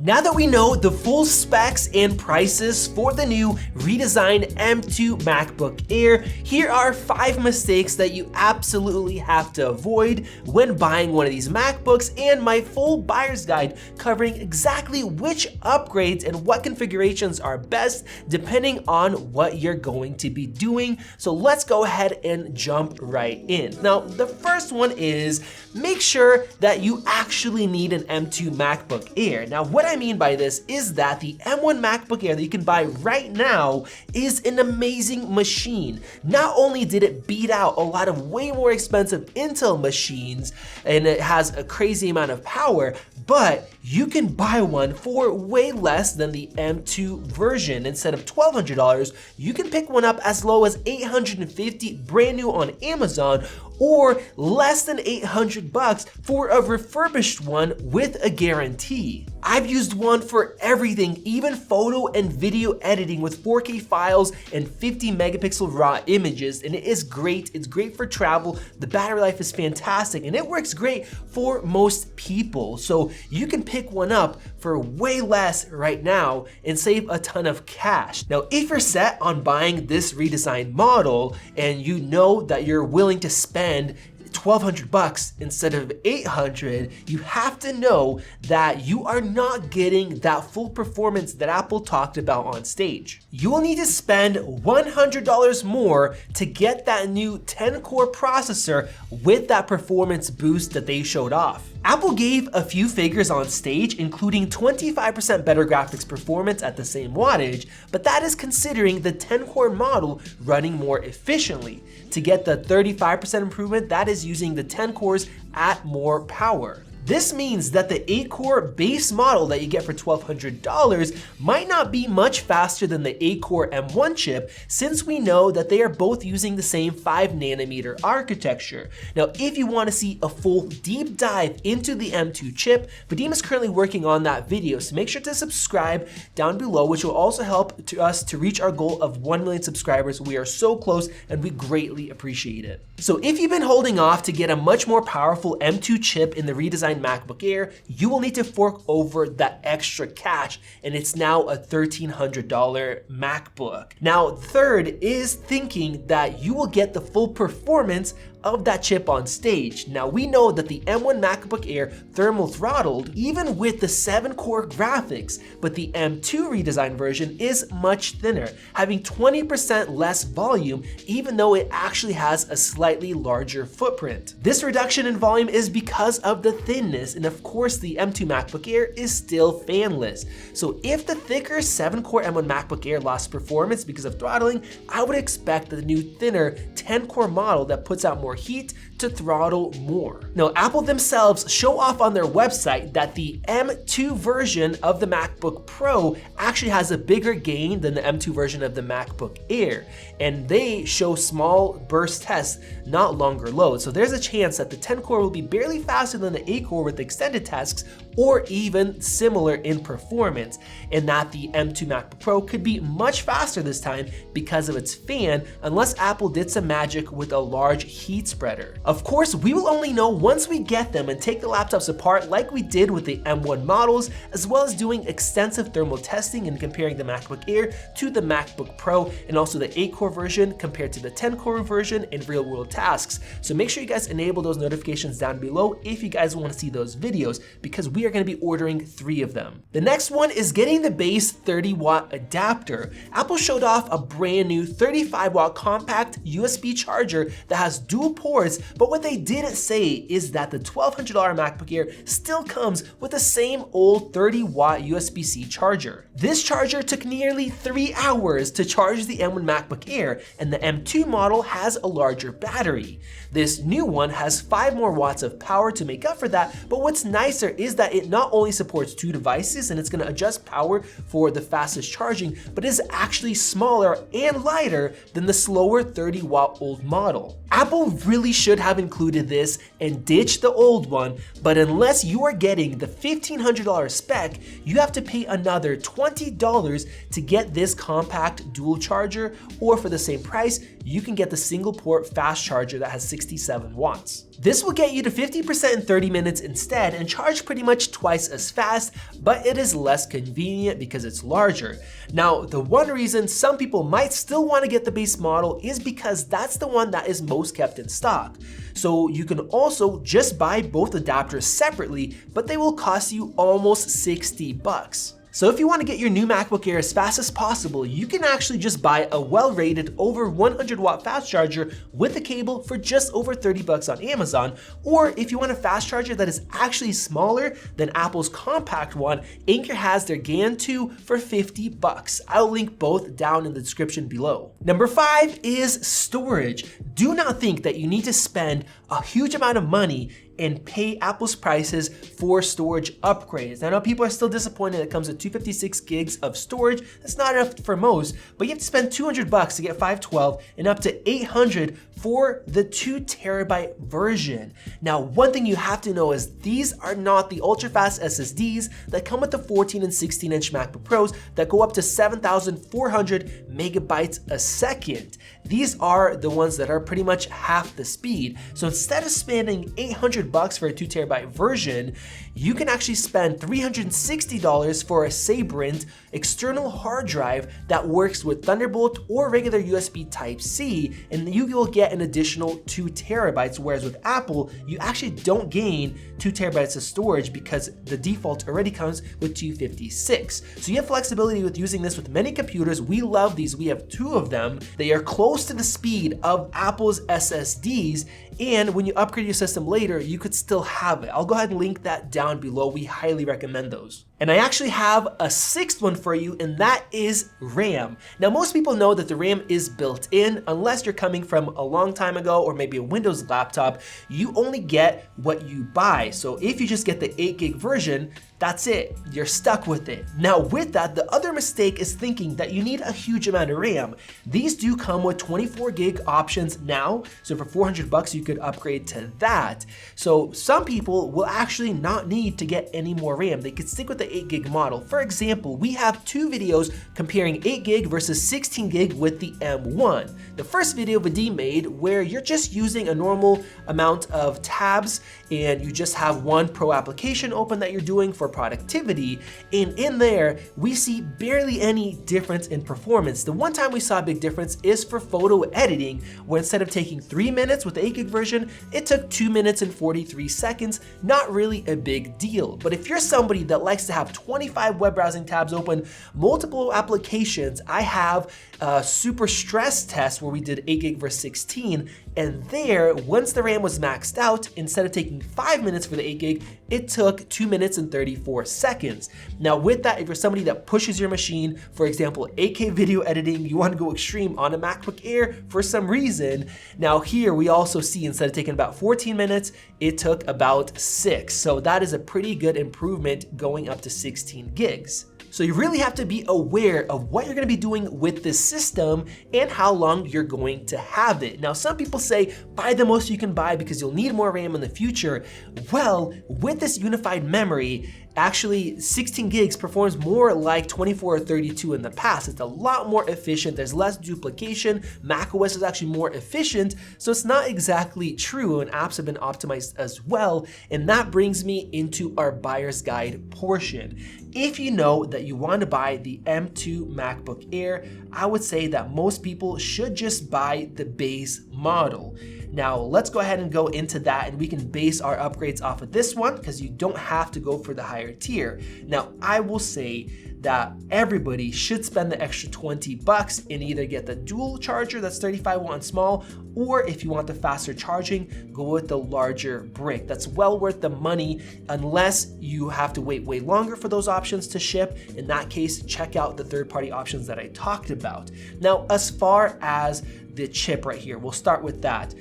Now that we know the full specs and prices for the new redesigned M2 MacBook Air, here are 5 mistakes that you absolutely have to avoid when buying one of these MacBooks, and my full buyer's guide covering exactly which upgrades and what configurations are best depending on what you're going to be doing. So let's go ahead and jump right in. Now, the first one is make sure that you actually need an M2 MacBook Air. Now, what I mean by this is that the M1 MacBook Air that you can buy right now is an amazing machine. Not only did it beat out a lot of way more expensive Intel machines, and it has a crazy amount of power, but you can buy one for way less than the M2 version. Instead of $1,200, you can pick one up as low as $850 brand new on Amazon, or less than $800 for a refurbished one with a guarantee. I've used one for everything, even photo and video editing with 4K files and 50 megapixel raw images, and it is great. It's great for travel. The battery life is fantastic, and it works great for most people. So you can pick one up for way less right now and save a ton of cash. Now, if you're set on buying this redesigned model and you know that you're willing to spend $1,200 instead of $800, you have to know that you are not getting that full performance that Apple talked about on stage. You will need to spend $100 more to get that new 10-core processor with that performance boost that they showed off. Apple gave a few figures on stage, including 25% better graphics performance at the same wattage, but that is considering the 10-core model running more efficiently. To get the 35% improvement, that is using the 10 cores at more power. This means that the 8-core base model that you get for $1,200 might not be much faster than the 8-core M1 chip, since we know that they are both using the same 5nm architecture. Now, if you want to see a full deep dive into the M2 chip, Vadim is currently working on that video, so make sure to subscribe down below, which will also help us to reach our goal of 1 million subscribers. We are so close, and we greatly appreciate it. So if you've been holding off to get a much more powerful M2 chip in the redesigned MacBook Air, you will need to fork over that extra cash, and it's now a $1,300 MacBook. Now, third is thinking that you will get the full performance of that chip on stage. Now, we know that the M1 MacBook Air thermal throttled even with the 7-core graphics, but the M2 redesigned version is much thinner, having 20% less volume, even though it actually has a slightly larger footprint. This reduction in volume is because of the thinness, and of course the M2 MacBook Air is still fanless. So if the thicker 7-core M1 MacBook Air lost performance because of throttling, I would expect the new thinner 10-core model that puts out more heat to throttle more. Now, Apple themselves show off on their website that the M2 version of the MacBook Pro actually has a bigger gain than the M2 version of the MacBook Air, and they show small burst tests, not longer loads. So there's a chance that the 10-core will be barely faster than the 8-core with extended tasks, or even similar in performance, and that the M2 MacBook Pro could be much faster this time because of its fan, unless Apple did some magic with a large heat spreader. Of course, we will only know once we get them and take the laptops apart like we did with the M1 models, as well as doing extensive thermal testing and comparing the MacBook Air to the MacBook Pro, and also the 8-core version compared to the 10-core version in real-world tasks. So make sure you guys enable those notifications down below if you guys want to see those videos, because we are going to be ordering 3 of them. The next one is getting the base 30-watt adapter. Apple showed off a brand new 35-watt compact USB charger that has dual ports, but what they didn't say is that the $1,200 MacBook Air still comes with the same old 30-watt USB-C charger. This charger took nearly 3 hours to charge the M1 MacBook Air, and the M2 model has a larger battery. This new one has 5 more watts of power to make up for that, but what's nicer is that it not only supports 2 devices and it's going to adjust power for the fastest charging, but is actually smaller and lighter than the slower 30-watt old model. Apple really should have included this and ditched the old one, but unless you are getting the $1,500 spec, you have to pay another $20 to get this compact dual charger, or for the same price, you can get the single port fast charger that has 67 watts. This will get you to 50% in 30 minutes instead and charge pretty much twice as fast, but it is less convenient because it's larger. Now, the one reason some people might still want to get the base model is because that's the one that is most kept in stock. So you can also just buy both adapters separately, but they will cost you almost 60 bucks. So if you want to get your new MacBook Air as fast as possible, you can actually just buy a well-rated over 100 watt fast charger with a cable for just over 30 bucks on Amazon. Or if you want a fast charger that is actually smaller than Apple's compact one, Anker has their GAN 2 for 50 bucks. I'll link both down in the description below. Number 5 is storage. Do not think that you need to spend a huge amount of money and pay Apple's prices for storage upgrades. I know people are still disappointed it comes with 256 gigs of storage. That's not enough for most, but you have to spend 200 bucks to get 512 and up to 800 for the 2 terabyte version. Now, one thing you have to know is these are not the ultra-fast SSDs that come with the 14 and 16-inch MacBook Pros that go up to 7,400 megabytes a second. These are the ones that are pretty much half the speed. So instead of spending 800 bucks for a 2 terabyte version, you can actually spend $360 for a Sabrent external hard drive that works with Thunderbolt or regular USB Type-C, and you will get an additional 2 terabytes, whereas with Apple, you actually don't gain 2 terabytes of storage because the default already comes with 256. So you have flexibility with using this with many computers. We love these. We have 2 of them. They are close to the speed of Apple's SSDs, and when you upgrade your system later, you could still have it. I'll go ahead and link that down below. We highly recommend those. And I actually have a 6th one for you, and that is RAM. Now, most people know that the RAM is built in. Unless you're coming from a long time ago or maybe a Windows laptop, you only get what you buy. So if you just get the 8 gig version, that's it. You're stuck with it. Now, with that, the other mistake is thinking that you need a huge amount of RAM. These do come with 24 gig options now. So for 400 bucks, you could upgrade to that. So some people will actually not need to get any more RAM. They could stick with the 8 gig model. For example, we have 2 videos comparing 8 gig versus 16 gig with the M1. The first video Vadim made where you're just using a normal amount of tabs and you just have one pro application open that you're doing for productivity, and in there we see barely any difference in performance. The one time we saw a big difference is for photo editing, where instead of taking 3 minutes with the 8 gig version, it took 2 minutes and 43 seconds. Not really a big deal. But if you're somebody that likes to have 25 web browsing tabs open, multiple applications, I have a super stress test where we did 8 gig versus 16, and there, once the RAM was maxed out, instead of taking 5 minutes for the 8 gig, it took 2 minutes and 34 seconds. Now with that, if you're somebody that pushes your machine, for example, 8K video editing, you want to go extreme on a MacBook Air for some reason, now here we also see instead of taking about 14 minutes, it took about 6. So that is a pretty good improvement going up to 16 gigs. So you really have to be aware of what you're going to be doing with this system and how long you're going to have it. Now, some people say buy the most you can buy because you'll need more RAM in the future. Well, with this unified memory, actually 16 gigs performs more like 24 or 32 in the past. It's a lot more efficient. There's less duplication. macOS is actually more efficient. So it's not exactly true, and apps have been optimized as well. And that brings me into our buyer's guide portion. If you know that you want to buy the M2 MacBook Air, I would say that most people should just buy the base model. Now, let's go ahead and go into that, and we can base our upgrades off of this one because you don't have to go for the higher tier. Now, I will say that everybody should spend the extra 20 bucks and either get the dual charger that's 35 watt and small, or if you want the faster charging, go with the larger brick. That's well worth the money unless you have to wait way longer for those options to ship. In that case, check out the third-party options that I talked about. Now, as far as the chip right here, we'll start with that.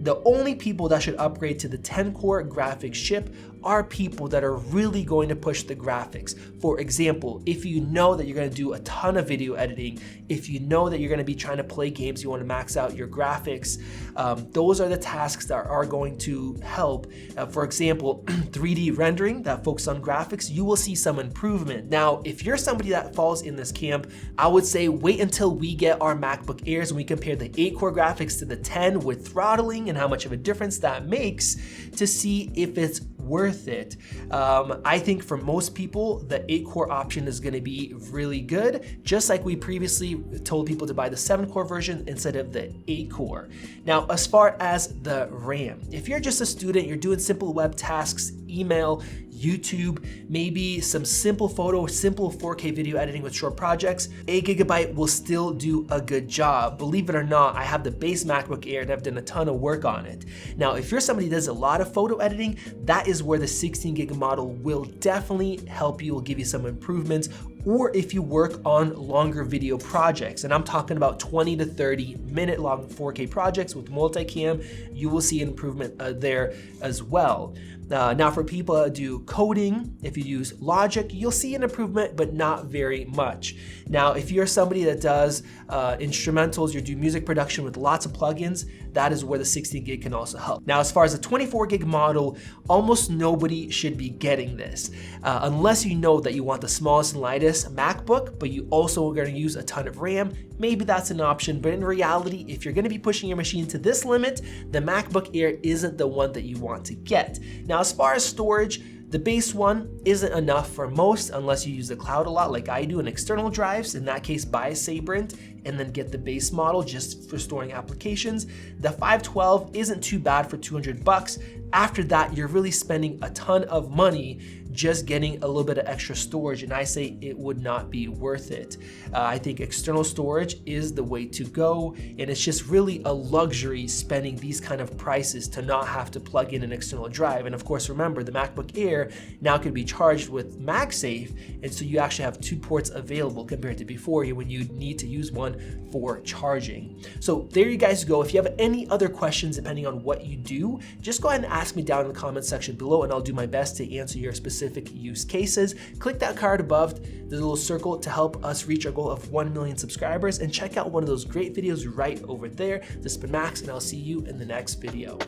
The only people that should upgrade to the 10-core graphics chip are people that are really going to push the graphics. For example, if you know that you're going to do a ton of video editing, if you know that you're going to be trying to play games, you want to max out your graphics, those are the tasks that are going to help. For example, 3D rendering that focuses on graphics, you will see some improvement. Now, if you're somebody that falls in this camp, I would say wait until we get our MacBook Airs and we compare the 8-core graphics to the 10 with throttling and how much of a difference that makes to see if it's worth it. I think for most people, the 8-core option is going to be really good, just like we previously told people to buy the 7-core version instead of the 8-core. Now, as far as the RAM, if you're just a student, you're doing simple web tasks, email, YouTube, maybe some simple photo, simple 4K video editing with short projects, 8GB will still do a good job. Believe it or not, I have the base MacBook Air and I've done a ton of work on it. Now, if you're somebody that does a lot of photo editing, that is where the 16GB model will definitely help you, will give you some improvements. Or if you work on longer video projects, and I'm talking about 20 to 30 minute long 4K projects with multicam, you will see an improvement there as well. Now for people that do coding, if you use Logic, you'll see an improvement, but not very much. Now, if you're somebody that does instrumentals, you do music production with lots of plugins, that is where the 16GB can also help. Now, as far as the 24GB model, almost nobody should be getting this, unless you know that you want the smallest and lightest MacBook, but you also are going to use a ton of RAM. Maybe that's an option, but in reality, if you're going to be pushing your machine to this limit, the MacBook Air isn't the one that you want to get. Now, as far as storage, the base one isn't enough for most unless you use the cloud a lot like I do, and external drives. In that case, buy a Sabrent and then get the base model just for storing applications. The 512 isn't too bad for $200. After that, you're really spending a ton of money just getting a little bit of extra storage, and I say it would not be worth it. I think external storage is the way to go, and it's just really a luxury spending these kind of prices to not have to plug in an external drive. And of course, remember, the MacBook Air now can be charged with MagSafe, and so you actually have 2 ports available compared to before when you need to use one for charging. So there you guys go. If you have any other questions, depending on what you do, just go ahead and ask me down in the comment section below, and I'll do my best to answer your specific use cases. Click that card above the little circle to help us reach our goal of 1 million subscribers, and check out one of those great videos right over there. This has been Max, and I'll see you in the next video.